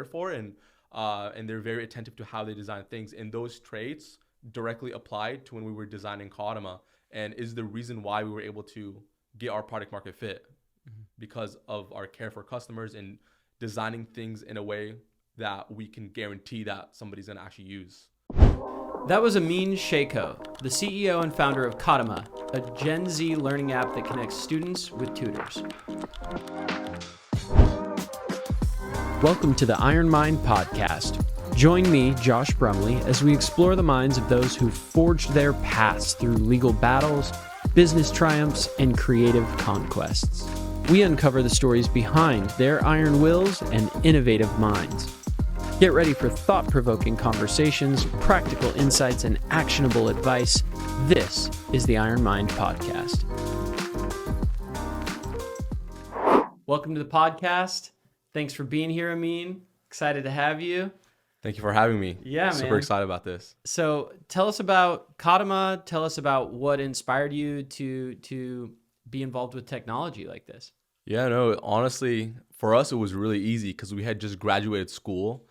for, and they're very attentive to how they design things. And those traits directly applied to when we were designing Kadama, and is the reason why we were able to get our product market fit because of our care for customers and designing things in a way that we can guarantee that somebody's going to actually use. That was Amin Shaykho, the CEO and founder of Kadama, a Gen Z learning app that connects students with tutors. Welcome to the Iron Mind podcast. Join me, Josh Brumley, as we explore the minds of those who forged their paths through legal battles, business triumphs, and creative conquests. We uncover the stories behind their iron wills and innovative minds. Get ready for thought-provoking conversations, practical insights, and actionable advice. This is the Iron Mind podcast. Welcome to the podcast. Thanks for being here, Amin. Excited to have you. Thank you for having me. Yeah, Super man. excited about this. So tell us about Kadama. Tell us about what inspired you to be involved with technology like this. Yeah, no, honestly, for us, it was really easy because we had just graduated school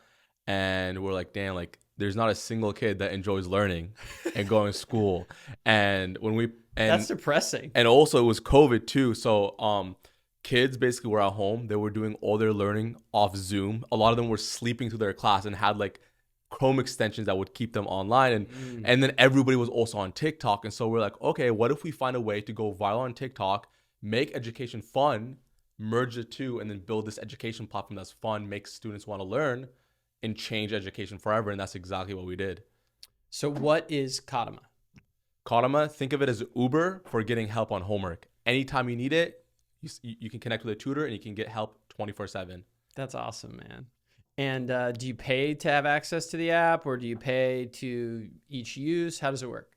and we're like, damn, like there's not a single kid that enjoys learning and going to school. And That's depressing. And also it was COVID too. So, kids basically were at home. They were doing all their learning off Zoom. A lot of them were sleeping through their class and had like Chrome extensions that would keep them online. And then everybody was also on TikTok. And so we're like, okay, what if we find a way to go viral on TikTok, make education fun, merge the two, and then build this education platform that's fun, makes students want to learn, and change education forever. And that's exactly what we did. So what is Kadama? Kadama, think of it as Uber for getting help on homework. Anytime you need it, you can connect with a tutor and you can get help 24/7. That's awesome, man. And do you pay to have access to the app, or do you pay to each use? How does it work?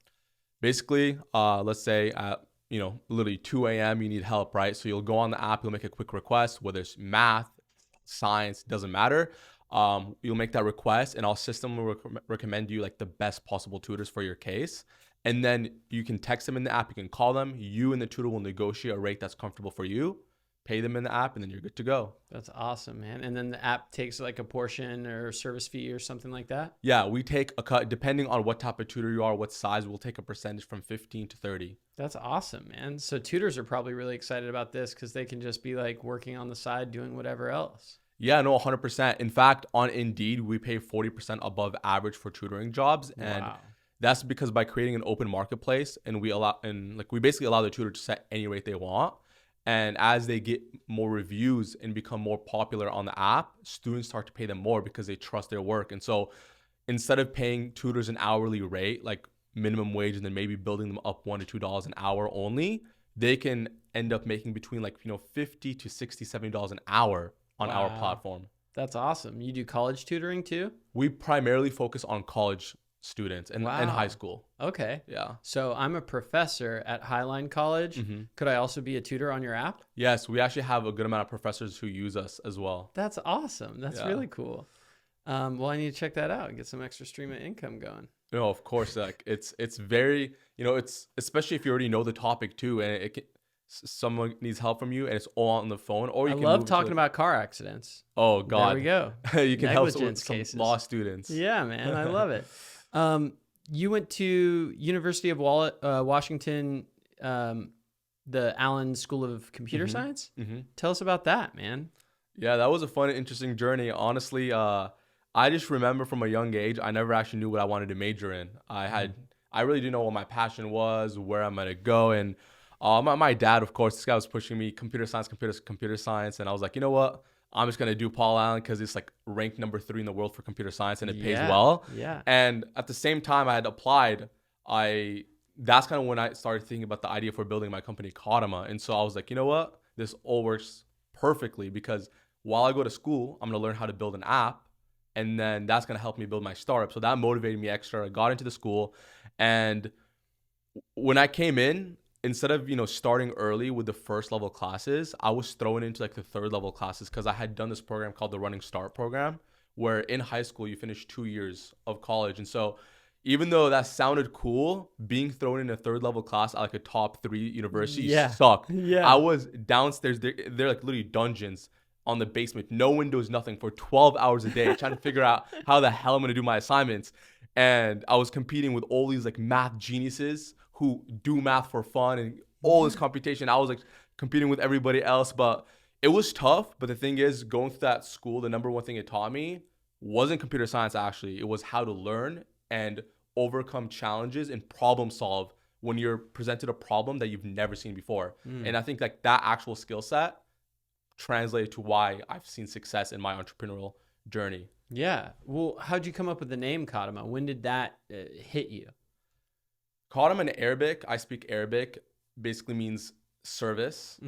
Basically, let's say at literally 2 a.m. you need help, right? So you'll go on the app, you'll make a quick request, whether it's math, science, doesn't matter. You'll make that request, and our system will recommend you like the best possible tutors for your case. And then you can text them in the app, you can call them, you and the tutor will negotiate a rate that's comfortable for you, pay them in the app, and then you're good to go. That's awesome, man. And then the app takes like a portion or service fee or something like that? Yeah, we take a cut, depending on what type of tutor you are, what size, we'll take a percentage from 15 to 30. That's awesome, man. So tutors are probably really excited about this because they can just be like working on the side doing whatever else. Yeah, no, 100%. In fact, on Indeed, we pay 40% above average for tutoring jobs. And Wow. that's because by creating an open marketplace, and we basically allow the tutor to set any rate they want. And as they get more reviews and become more popular on the app, students start to pay them more because they trust their work. And so instead of paying tutors an hourly rate, like minimum wage, and then maybe building them up $1 to $2 an hour only, they can end up making between $50 to $60, $70 an hour on our platform. That's awesome. You do college tutoring too? We primarily focus on college students and high school. Okay. Yeah. So I'm a professor at Highline College. Mm-hmm. Could I also be a tutor on your app? Yes, we actually have a good amount of professors who use us as well. That's awesome. That's really cool. Well, I need to check that out and get some extra stream of income going. No, of course. Like it's very, it's especially if you already know the topic too, and someone needs help from you and it's all on the phone, or you I can love move talking about car accidents. Oh God. There we go. You can help some cases. law students. Yeah, man. I love it. You went to University of Washington, the Allen School of Computer Science. Mm-hmm. Tell us about that, man. Yeah, that was a fun and interesting journey. Honestly, I just remember from a young age, I never actually knew what I wanted to major in. I really didn't know what my passion was, where I'm gonna go, and my dad, of course, this guy was pushing me computer science, and I was like, you know what? I'm just gonna do Paul Allen because it's like ranked number 3 in the world for computer science, and it pays well. Yeah. And at the same time, I had applied. That's kind of when I started thinking about the idea for building my company, Kadama. And so I was like, you know what? This all works perfectly because while I go to school, I'm gonna learn how to build an app, and then that's gonna help me build my startup. So that motivated me extra. I got into the school, and when I came in, instead of starting early with the first level classes, I was thrown into like the third level classes because I had done this program called the Running Start program, where in high school you finish 2 years of college. And so even though that sounded cool, being thrown in a third level class at like a top 3 university sucked. Yeah. I was downstairs. They're like literally dungeons on the basement, no windows, nothing, for 12 hours a day, trying to figure out how the hell I'm gonna do my assignments. And I was competing with all these like math geniuses who do math for fun and all this computation. I was like competing with everybody else, but it was tough. But the thing is, going through that school, the number one thing it taught me wasn't computer science, actually. It was how to learn and overcome challenges and problem solve when you're presented a problem that you've never seen before. And I think like that actual skill set translated to why I've seen success in my entrepreneurial journey. Yeah. Well, how'd you come up with the name Kadama? When did that hit you? Kadama in Arabic, I speak Arabic, basically means service.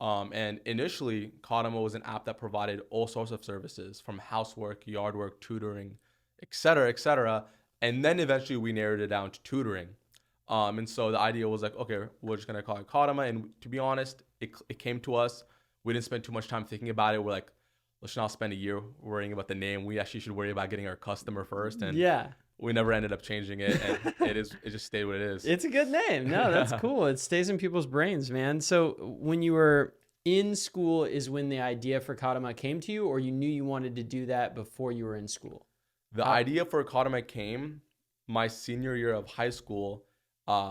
And initially, Kadama was an app that provided all sorts of services, from housework, yard work, tutoring, etc., etc. And then eventually we narrowed it down to tutoring. And so the idea was like, okay, we're just gonna call it Kadama. And to be honest, it came to us. We didn't spend too much time thinking about it. We're like, let's not spend a year worrying about the name. We actually should worry about getting our customer first. And we never ended up changing it, and it just stayed what it is. It's a good name. No, that's cool. It stays in people's brains, man. So when you were in school is when the idea for Kadama came to you, or you knew you wanted to do that before you were in school? The idea for Kadama came my senior year of high school,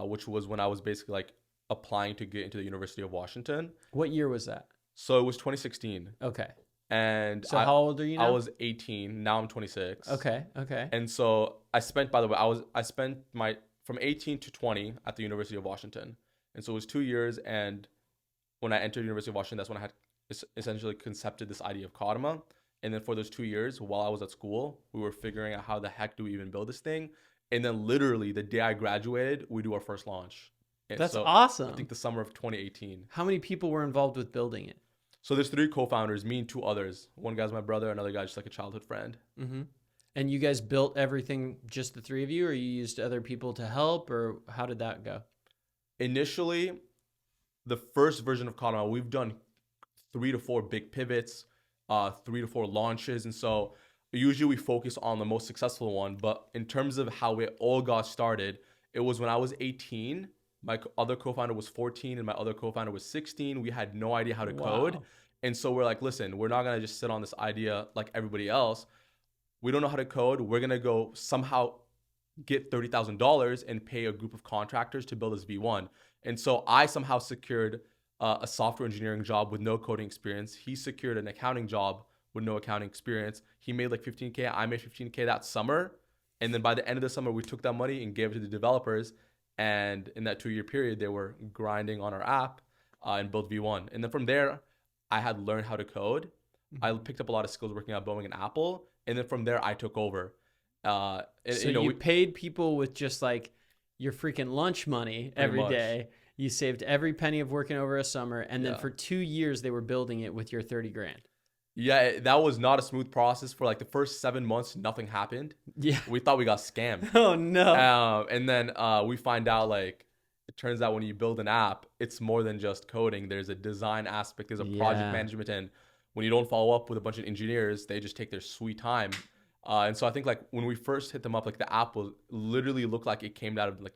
which was when I was basically like applying to get into the University of Washington. What year was that? So it was 2016. Okay. And so how old are you now? I was 18. Now I'm 26. Okay. And so I spent, by the way, I spent my from 18 to 20 at the University of Washington. And so it was 2 years. And when I entered the University of Washington, that's when I had essentially concepted this idea of Kadama. And then for those 2 years, while I was at school, we were figuring out how the heck do we even build this thing. And then literally the day I graduated, we do our first launch. And that's so awesome. I think the summer of 2018. How many people were involved with building it? So there's 3 co-founders, me and 2 others. One guy's my brother, another guy's just like a childhood friend. And you guys built everything, just the 3 of you, or you used other people to help, or how did that go? Initially, the first version of Kadama, we've done 3 to 4 big pivots, 3 to 4 launches. And so usually we focus on the most successful one. But in terms of how it all got started, it was when I was 18. My other co-founder was 14 and my other co-founder was 16. We had no idea how to code. And so we're like, listen, we're not going to just sit on this idea like everybody else. We don't know how to code. We're going to go somehow get $30,000 and pay a group of contractors to build this V1. And so I somehow secured a software engineering job with no coding experience. He secured an accounting job with no accounting experience. He made like 15K. I made 15K that summer. And then by the end of the summer, we took that money and gave it to the developers. And in that 2-year period, they were grinding on our app and built V1. And then from there, I had learned how to code. I picked up a lot of skills working at Boeing and Apple. And then from there, I took over. So you paid people with just like your freaking lunch money every day. You saved every penny of working over a summer. And then for 2 years, they were building it with your 30 grand. Yeah, that was not a smooth process. For like the first 7 months, nothing happened. Yeah. We thought we got scammed. Oh, no. And then we find out like, it turns out when you build an app, it's more than just coding. There's a design aspect, there's a project management. And when you don't follow up with a bunch of engineers, they just take their sweet time. And so I think like when we first hit them up, like the app will literally look like it came out of like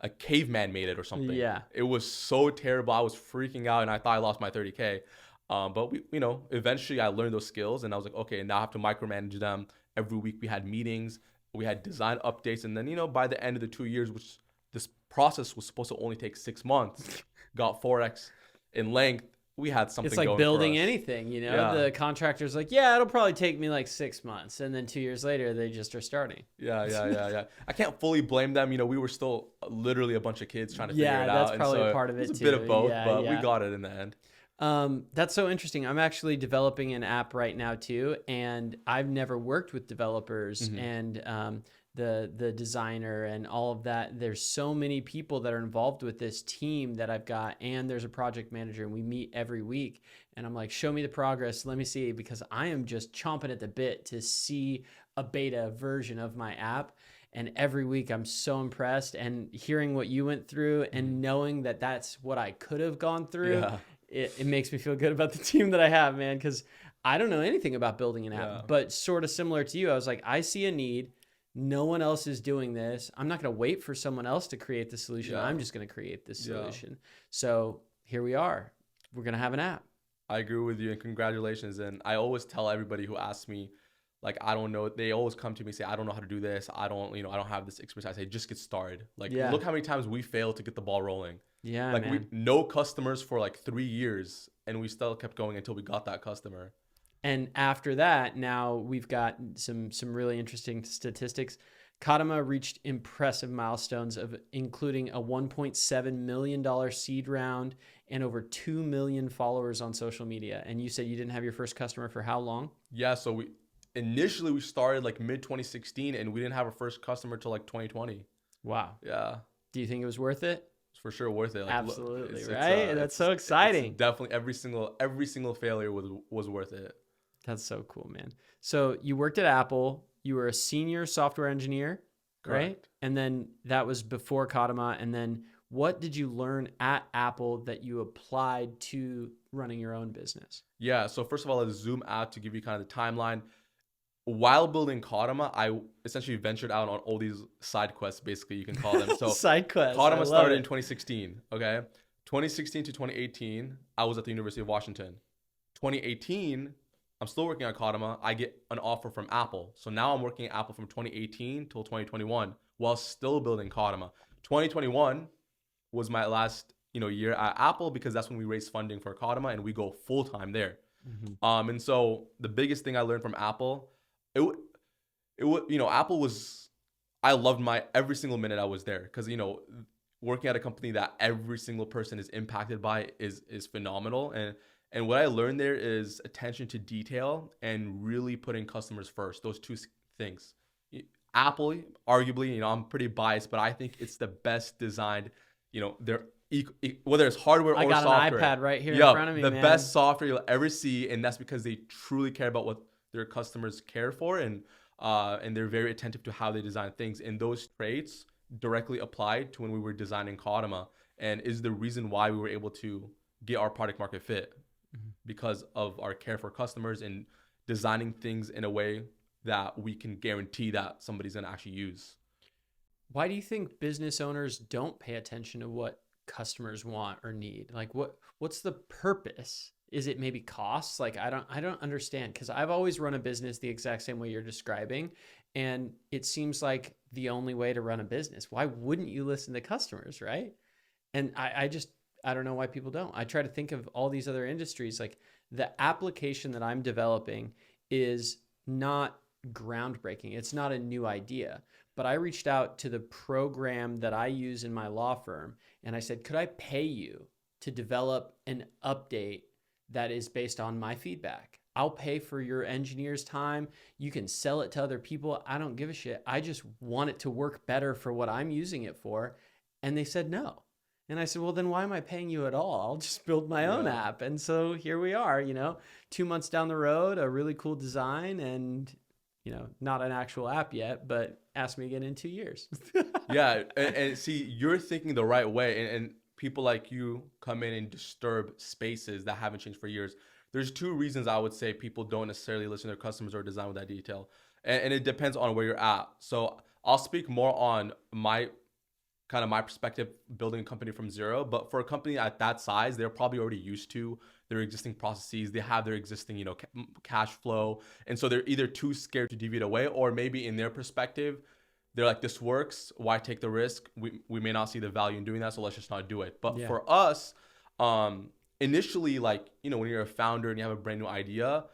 a caveman made it or something. Yeah. It was so terrible. I was freaking out and I thought I lost my 30K. But we, eventually I learned those skills and I was like, okay, now I have to micromanage them. Every week we had meetings, we had design updates. And then, by the end of the 2 years, which this process was supposed to only take 6 months, got 4x in length. We had something going. It's like building anything, the contractor's like, yeah, it'll probably take me like 6 months. And then 2 years later, they just are starting. Yeah. I can't fully blame them. We were still literally a bunch of kids trying to figure it out. Yeah, that's probably a part of it too. It's a bit of both, but we got it in the end. That's so interesting. I'm actually developing an app right now too, and I've never worked with developers and the designer and all of that. There's so many people that are involved with this team that I've got, and there's a project manager, and we meet every week. And I'm like, show me the progress. Let me see, because I am just chomping at the bit to see a beta version of my app. And every week I'm so impressed, and hearing what you went through and knowing that that's what I could have gone through. Yeah. It makes me feel good about the team that I have, man, because I don't know anything about building an app, but sort of similar to you, I was like, I see a need. No one else is doing this. I'm not going to wait for someone else to create the solution. I'm just going to create this solution. So here we are. We're going to have an app. I agree with you, and congratulations. And I always tell everybody who asks me, like, I don't know, they always come to me and say, I don't know how to do this. I don't, I don't have this expertise. I say, just get started. Like, Yeah. look how many times we failed to get the ball rolling. Yeah, Like, we man. no customers for like 3 years, and we still kept going until we got that customer. And after that, now we've got some really interesting statistics. Kadama reached impressive milestones of including a $1.7 million seed round and over 2 million followers on social media. And you said you didn't have your first customer for how long? Yeah, so we initially started like mid 2016, and we didn't have our first customer till like 2020. Wow. Yeah, Do you think it was worth it? it's for sure worth it. Like, Absolutely, right? That's so exciting. It's definitely every single failure was worth it. That's so cool, man. So you worked at Apple. You were a senior software engineer, right? Correct. And then that was before Kadama. And then what did you learn at Apple that you applied to running your own business? Yeah, so first of all, let's zoom out to give you kind of the timeline. While building Kadama, I essentially ventured out on all these side quests, basically, you can call them. So Side quest. Kadama started in 2016, okay? 2016 to 2018, I was at the University of Washington. 2018, I'm still working on Kadama. I get an offer from Apple. So now I'm working at Apple from 2018 till 2021 while still building Kadama. 2021 was my last, year at Apple because that's when we raised funding for Kadama and we go full time there. Mm-hmm. And so the biggest thing I learned from Apple, Apple was, I loved my every single minute I was there because, working at a company that every single person is impacted by is phenomenal. And what I learned there is attention to detail and really putting customers first. Those two things. Apple, arguably, I'm pretty biased, but I think it's the best designed, they're whether it's hardware or software. I got an iPad right here in front of me, the man. best software you'll ever see, and that's because they truly care about what their customers care for, and they're very attentive to how they design things. And those traits directly applied to when we were designing Kadama, and is the reason why we were able to get our product market fit. Because of our care for customers and designing things in a way that we can guarantee that somebody's going to actually use. Why do you think business owners don't pay attention to what customers want or need? Like what's the purpose? Is it maybe costs? Like I don't understand, because I've always run a business the exact same way you're describing, and it seems like the only way to run a business. Why wouldn't you listen to customers, right? And I don't know why people don't. I try to think of all these other industries. Like the application that I'm developing is not groundbreaking. It's not a new idea. But I reached out to the program that I use in my law firm, and I said, could I pay you to develop an update that is based on my feedback? I'll pay for your engineer's time. You can sell it to other people. I don't give a shit. I just want it to work better for what I'm using it for. And they said no. And I said, well, then why am I paying you at all? I'll just build my own app. And so here we are, 2 months down the road, a really cool design, and, not an actual app yet, but ask me again in 2 years. Yeah. And see, you're thinking the right way. And people like you come in and disturb spaces that haven't changed for years. There's two reasons I would say people don't necessarily listen to their customers or design with that detail. And it depends on where you're at. So I'll speak more on my perspective building a company from zero. But for a company at that size, they're probably already used to their existing processes. They have their existing, cash flow. And so they're either too scared to deviate away, or maybe in their perspective, they're like, this works. Why take the risk? We may not see the value in doing that, so let's just not do it. But for us, initially, like, when you're a founder and you have a brand new idea,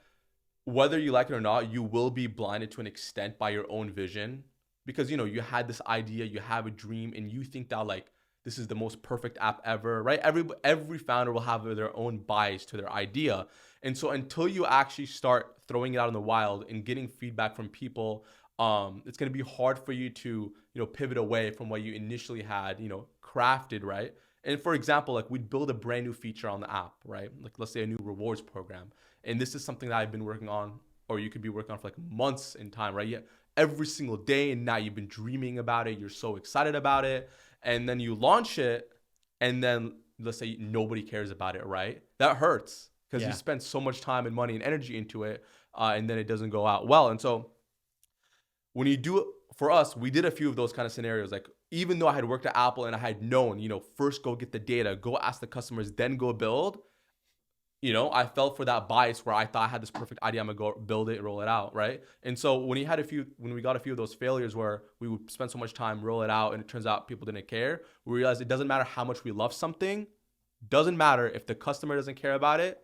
whether you like it or not, you will be blinded to an extent by your own vision. Because, you had this idea, you have a dream, and you think that, like, this is the most perfect app ever, right? Every founder will have their own bias to their idea. And so until you actually start throwing it out in the wild and getting feedback from people, it's going to be hard for you to, pivot away from what you initially had, crafted, right? And for example, like, we'd build a brand new feature on the app, right? Like, let's say a new rewards program. And this is something that I've been working on, or you could be working on for like months in time, right? Yeah. Every single day, and now you've been dreaming about it, you're so excited about it, and then you launch it, and then let's say nobody cares about it, right? That hurts because you spend so much time and money and energy into it, and then it doesn't go out well. And so when you do it, for us, we did a few of those kind of scenarios. Like, even though I had worked at Apple and I had known, first go get the data, go ask the customers, then go build, I fell for that bias where I thought I had this perfect idea. I'm gonna go build it, roll it out, right? And so when we got a few of those failures where we would spend so much time, roll it out, and it turns out people didn't care, we realized it doesn't matter how much we love something, doesn't matter if the customer doesn't care about it,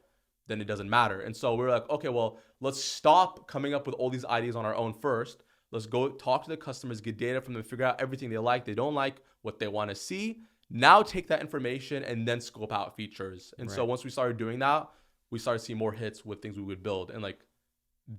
then it doesn't matter. And so we're like, okay, well, let's stop coming up with all these ideas on our own first. Let's go talk to the customers, get data from them, figure out everything they like, they don't like, what they want to see. Now take that information and then scope out features. And so once we started doing that, we started seeing more hits with things we would build. And like,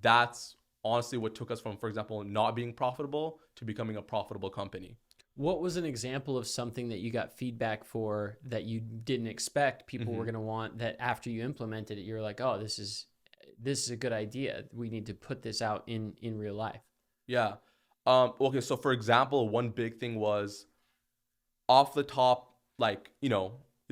that's honestly what took us from, for example, not being profitable to becoming a profitable company. What was an example of something that you got feedback for that you didn't expect people were going to want, that after you implemented it, you're like, oh, this is a good idea. We need to put this out in real life. Yeah. Okay. So for example, one big thing was off the top, like,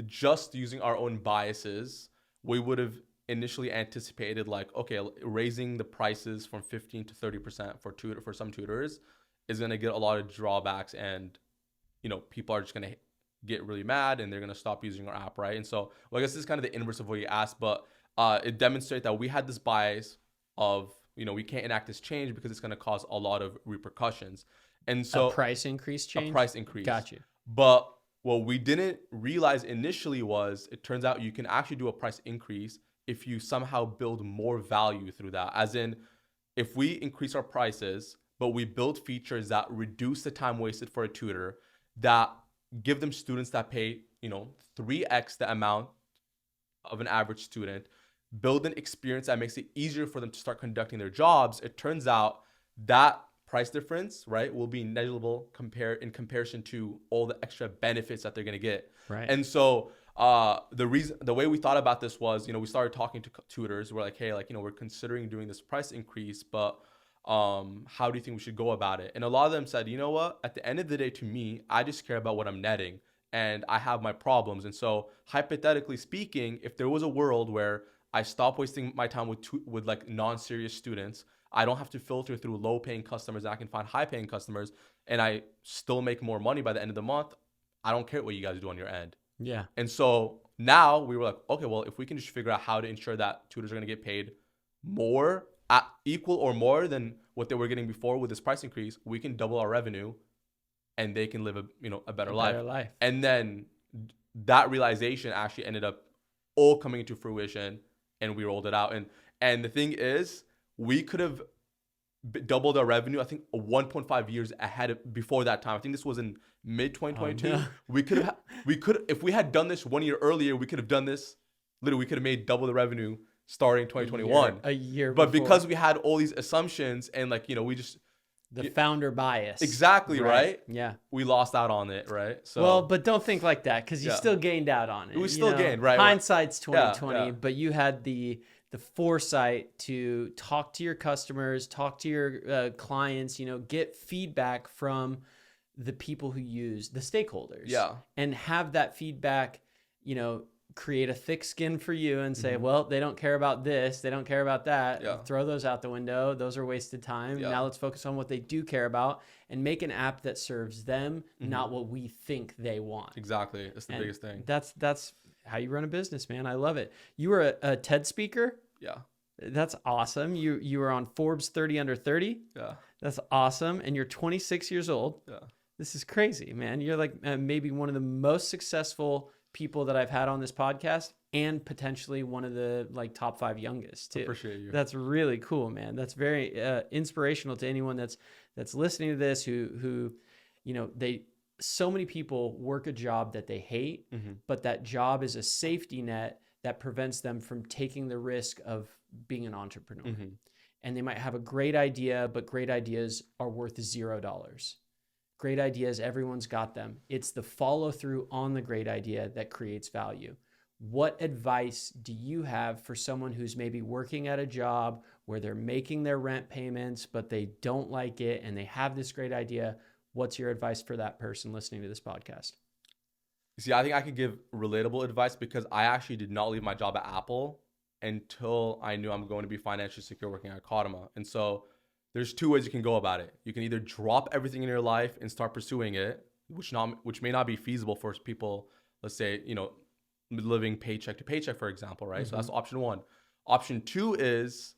just using our own biases, we would have initially anticipated like, okay, raising the prices from 15 to 30% for some tutors is going to get a lot of drawbacks, and people are just going to get really mad and they're going to stop using our app, right? And so, well, I guess this is kind of the inverse of what you asked, but it demonstrates that we had this bias of, we can't enact this change because it's going to cause a lot of repercussions. And so a price increase change? A price increase. Got you. But what we didn't realize initially was, it turns out you can actually do a price increase if you somehow build more value through that. As in, if we increase our prices, but we build features that reduce the time wasted for a tutor, that give them students that pay, 3x the amount of an average student, build an experience that makes it easier for them to start conducting their jobs, it turns out that price difference, right, will be negligible in comparison to all the extra benefits that they're going to get. Right. And so the way we thought about this was, we started talking to tutors. We're like, hey, like, we're considering doing this price increase, but how do you think we should go about it? And a lot of them said, you know what, at the end of the day, to me, I just care about what I'm netting, and I have my problems. And so hypothetically speaking, if there was a world where I stop wasting my time with like non-serious students, I don't have to filter through low-paying customers, and I can find high-paying customers, and I still make more money by the end of the month, I don't care what you guys do on your end. Yeah. And so now we were like, okay, well, if we can just figure out how to ensure that tutors are going to get paid more, at equal or more than what they were getting before with this price increase, we can double our revenue, and they can live a better life. And then that realization actually ended up all coming into fruition, and we rolled it out. And the thing is, we could have doubled our revenue, I think 1.5 years before that time. I think this was in mid 2022. Oh, no. We could if we had done this 1 year earlier, we could have done this. Literally, we could have made double the revenue starting 2021. A year but before. Because we had all these assumptions and we just the founder bias. Exactly, right? Yeah. We lost out on it, right? So well, but don't think like that, because you still gained out on it. We still gained, right? Hindsight's 2020, yeah. But you had the foresight to talk to your customers, talk to your clients, get feedback from the people who use the stakeholders. Yeah. And have that feedback, create a thick skin for you and say, well, they don't care about this, they don't care about that. Yeah. Throw those out the window. Those are wasted time. Yeah. Now let's focus on what they do care about and make an app that serves them, not what we think they want. Exactly. That's the biggest thing. That's how you run a business, man. I love it. You were a TED speaker? Yeah. That's awesome. You were on Forbes 30 under 30? Yeah. That's awesome. And you're 26 years old. Yeah. This is crazy, man. You're like maybe one of the most successful people that I've had on this podcast, and potentially one of the top 5 youngest too. Appreciate you. That's really cool, man. That's very inspirational to anyone that's listening to this who so many people work a job that they hate, but that job is a safety net that prevents them from taking the risk of being an entrepreneur. And they might have a great idea, but great ideas are worth $0. Great ideas, everyone's got them. It's the follow through on the great idea that creates value. What advice do you have for someone who's maybe working at a job where they're making their rent payments, but they don't like it and they have this great idea? What's your advice for that person listening to this podcast? See, I think I could give relatable advice because I actually did not leave my job at Apple until I knew I'm going to be financially secure working at Kadama. And so there's 2 ways you can go about it. You can either drop everything in your life and start pursuing it, which may not be feasible for people, let's say, living paycheck to paycheck, for example, right? So that's Mm-hmm. option one. Option two is,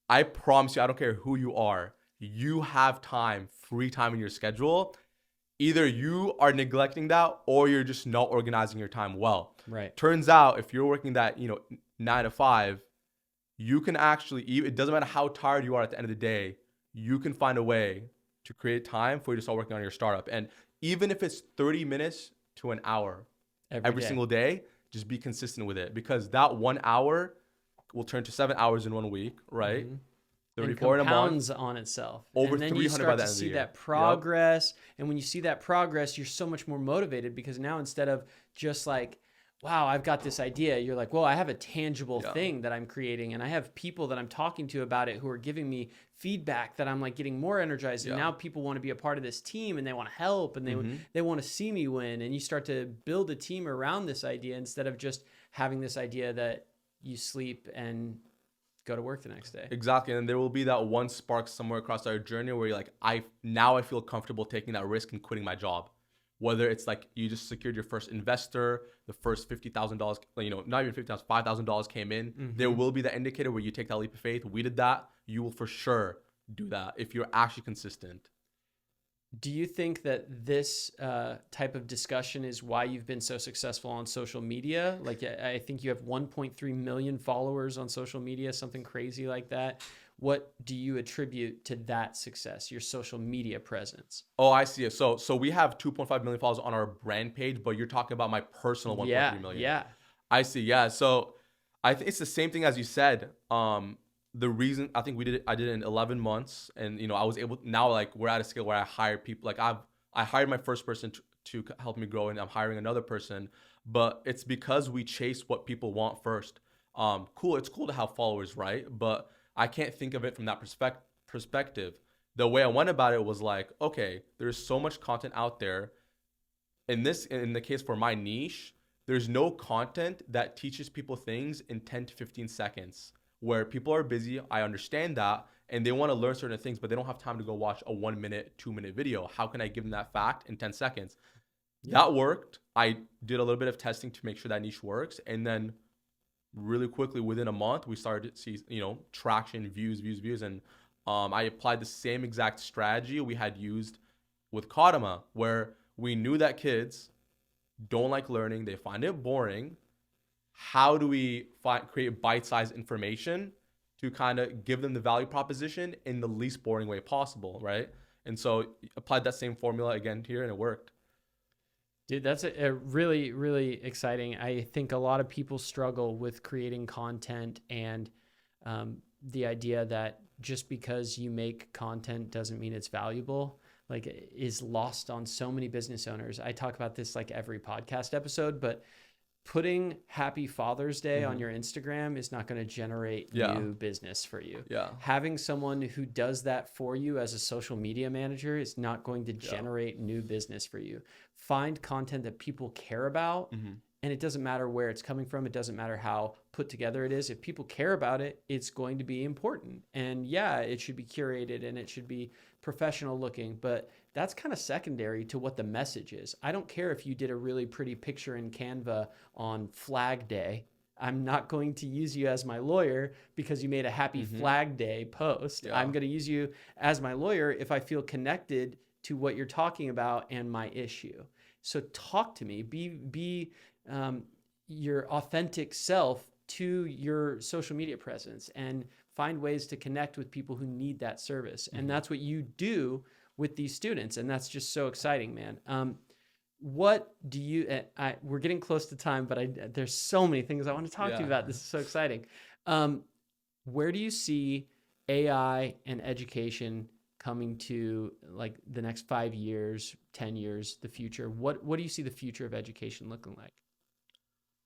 I promise you, I don't care who you are, you have time, free time in your schedule. Either you are neglecting that or you're just not organizing your time well. Right. Turns out if you're working that, 9 to 5, you can actually, it doesn't matter how tired you are at the end of the day, you can find a way to create time for you to start working on your startup. And even if it's 30 minutes to an hour every Day. single day, just be consistent with it, because that 1 hour will turn to 7 hours in 1 week, right? Mm-hmm. And 34 in a month, compounds on itself. over And then you 300 by start the to end of the see year. that Yep. progress. And when you see that progress, you're so much more motivated, because now instead of just like, wow, I've got this idea, you're like, well, I have a tangible Yeah. thing that I'm creating, and I have people that I'm talking to about it who are giving me feedback that I'm like getting more energized. And Yeah. now people want to be a part of this team, and they want to help, and Mhm. they want to see me win. And you start to build a team around this idea instead of just having this idea that you sleep and go to work the next day. Exactly. And there will be that one spark somewhere across our journey where you're like, I feel comfortable taking that risk and quitting my job. Whether it's like you just secured your first investor, the first $50,000, not even $50,000, $5,000 came in. Mm-hmm. There will be that indicator where you take that leap of faith. We did that. You will for sure do that if you're actually consistent. Do you think that this type of discussion is why you've been so successful on social media? Like, I think you have 1.3 million followers on social media, something crazy like that. What do you attribute to that success, your social media presence? Oh, I see it. So we have 2.5 million followers on our brand page, but you're talking about my personal 1.3 million. Yeah. I see. Yeah. So I think it's the same thing as you said. The reason I think I did it in 11 months, and I was able, now like we're at a scale where I hire people. Like I hired my first person to help me grow, and I'm hiring another person, but it's because we chase what people want first. Cool. It's cool to have followers, right? But I can't think of it from that perspective. The way I went about it was like, okay, there's so much content out there. In the case for my niche, there's no content that teaches people things in 10 to 15 seconds, where people are busy. I understand that, and they want to learn certain things, but they don't have time to go watch a 1 minute, 2 minute video. How can I give them that fact in 10 seconds? Yeah. That worked. I did a little bit of testing to make sure that niche works. And then really quickly, within a month, we started to see, traction, views. And I applied the same exact strategy we had used with Kadama, where we knew that kids don't like learning. They find it boring. How do we create bite-sized information to kind of give them the value proposition in the least boring way possible, right? And so applied that same formula again here, and it worked. Dude, that's a really, really exciting. I think a lot of people struggle with creating content, and the idea that just because you make content doesn't mean it's valuable, like, is lost on so many business owners. I talk about this like every podcast episode, but putting Happy Father's Day on your Instagram is not going to generate new business for you. Yeah. Having someone who does that for you as a social media manager is not going to generate new business for you. Find content that people care about, and it doesn't matter where it's coming from. It doesn't matter how put together it is. If people care about it, it's going to be important. And yeah, it should be curated and it should be professional looking, but that's kind of secondary to what the message is. I don't care if you did a really pretty picture in Canva on Flag Day. I'm not going to use you as my lawyer because you made a happy Flag Day post. I'm going to use you as my lawyer if I feel connected to what you're talking about and my issue. So talk to me, be your authentic self to your social media presence, and find ways to connect with people who need that service. And that's what you do with these students. And that's just so exciting, man. What do you, we're getting close to time, but there's so many things I want to talk to you about. This is so exciting. Where do you see AI and education coming to, like, the next 5 years, 10 years, the future? What do you see the future of education looking like?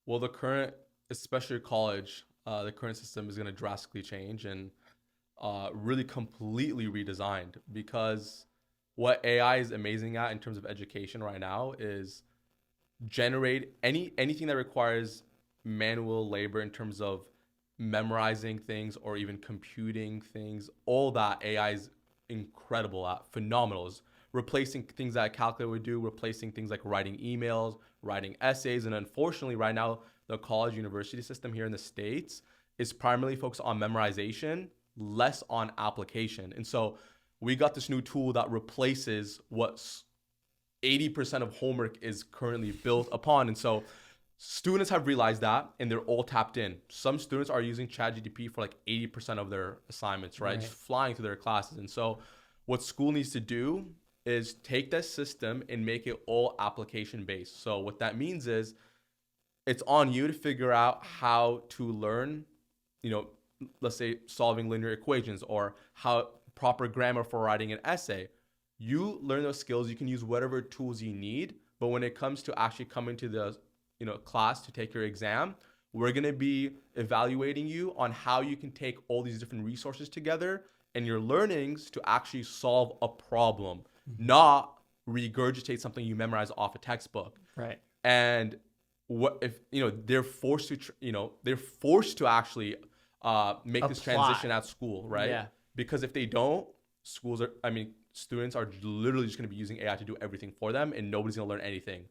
Well, the current, especially college, the current system is going to drastically change and really completely redesigned, because what AI is amazing at in terms of education right now is generate anything that requires manual labor in terms of memorizing things or even computing things. All that AI is incredible at, phenomenal. Is replacing things that a calculator would do, replacing things like writing emails, writing essays. And unfortunately right now, the college university system here in the States is primarily focused on memorization, less on application. And so we got this new tool that replaces what 80% of homework is currently built upon. And so students have realized that, and they're all tapped in. Some students are using ChatGPT for like 80% of their assignments, right? Just flying through their classes. And so what school needs to do is take that system and make it all application based. So what that means is it's on you to figure out how to learn, let's say solving linear equations or how proper grammar for writing an essay. You learn those skills, you can use whatever tools you need, but when it comes to actually coming to the class to take your exam, we're going to be evaluating you on how you can take all these different resources together and your learnings to actually solve a problem, not regurgitate something you memorize off a textbook. Right. And what if they're forced to actually make this transition at school, right? Yeah. Because if they don't, students are literally just going to be using AI to do everything for them, and nobody's going to learn anything.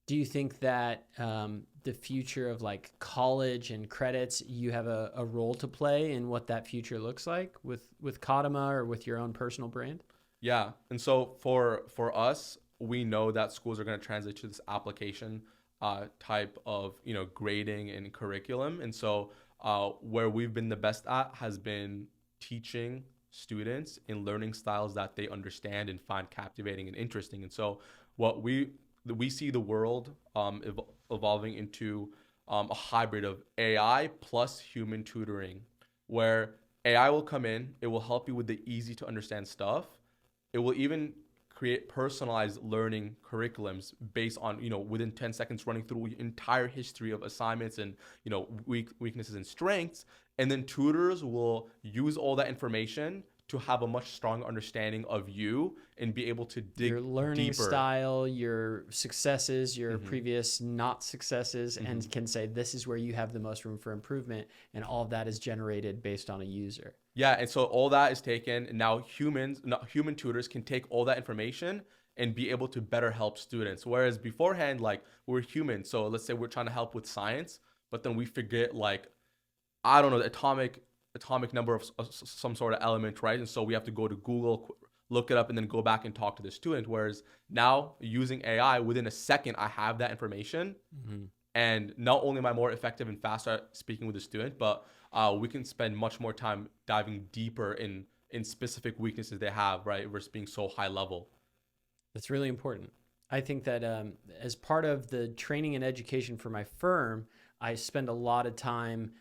Do you think that the future of like college and credits, you have a role to play in what that future looks like with Kadama or with your own personal brand? Yeah. And so for us, we know that schools are going to transition to this application type of, grading and curriculum. And so where we've been the best at has been teaching students in learning styles that they understand and find captivating and interesting. And so what we see the world evolving into a hybrid of AI plus human tutoring, where AI will come in, it will help you with the easy to understand stuff. It will even create personalized learning curriculums based on, within 10 seconds running through your entire history of assignments and, weaknesses and strengths. And then tutors will use all that information to have a much stronger understanding of you and be able to dig your learning deeper. Style, your successes, your previous not successes, and can say this is where you have the most room for improvement. And all of that is generated based on a user. Yeah, and so all that is taken, and now human tutors can take all that information and be able to better help students. Whereas beforehand, like, we're human, so let's say we're trying to help with science, but then we forget, like, I don't know, the atomic number of some sort of element, right? And so we have to go to Google, look it up, and then go back and talk to the student. Whereas now, using AI, within a second, I have that information. And not only am I more effective and faster at speaking with the student, but we can spend much more time diving deeper in specific weaknesses they have, right? Versus being so high level. That's really important. I think that as part of the training and education for my firm, I spend a lot of time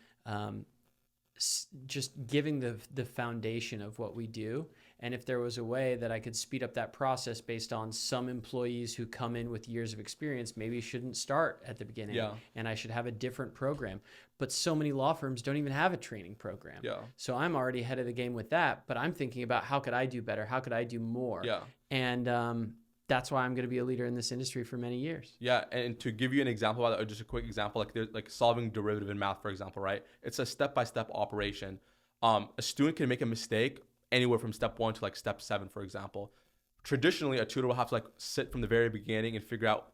just giving the foundation of what we do. And if there was a way that I could speed up that process based on some employees who come in with years of experience, maybe shouldn't start at the beginning. Yeah. And I should have a different program. But so many law firms don't even have a training program. Yeah. So I'm already ahead of the game with that, but I'm thinking about how could I do better? How could I do more? Yeah. And that's why I'm going to be a leader in this industry for many years. Yeah, and to give you an example, or just a quick example, like solving derivative in math, for example, right? It's a step-by-step operation. A student can make a mistake anywhere from step 1 to like step 7, for example. Traditionally, a tutor will have to like sit from the very beginning and figure out,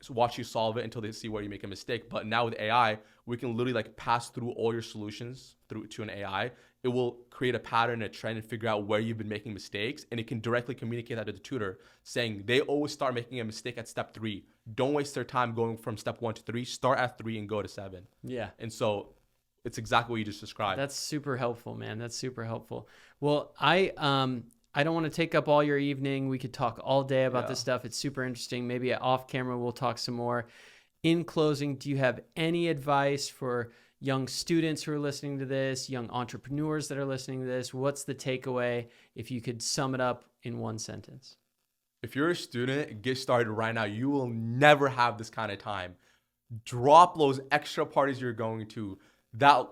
watch you solve it until they see where you make a mistake. But now with AI, we can literally like pass through all your solutions through to an AI. It will create a pattern, a trend, and figure out where you've been making mistakes. And it can directly communicate that to the tutor, saying they always start making a mistake at step 3. Don't waste their time going from step 1 to 3. Start at 3 and go to 7. Yeah. And so it's exactly what you just described. That's super helpful, man. That's super helpful. Well, I don't want to take up all your evening. We could talk all day about this stuff. It's super interesting. Maybe off camera, we'll talk some more. In closing, do you have any advice for young students who are listening to this, young entrepreneurs that are listening to this? What's the takeaway if you could sum it up in one sentence? If you're a student, get started right now. You will never have this kind of time. Drop those extra parties you're going to, that,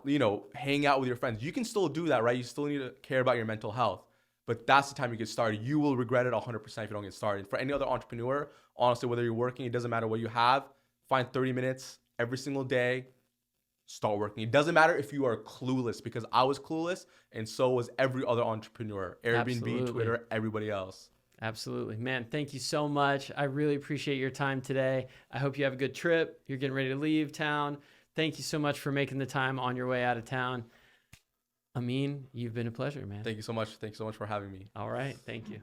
hang out with your friends. You can still do that, right? You still need to care about your mental health. But that's the time you get started. You will regret it 100% if you don't get started. For any other entrepreneur, honestly, whether you're working, it doesn't matter what you have. Find 30 minutes every single day. Start working. It doesn't matter if you are clueless, because I was clueless and so was every other entrepreneur. Airbnb, Absolutely. Twitter, everybody else. Absolutely. Man, thank you so much. I really appreciate your time today. I hope you have a good trip. You're getting ready to leave town. Thank you so much for making the time on your way out of town. Amin, you've been a pleasure, man. Thank you so much. Thank you so much for having me. All right. Thank you.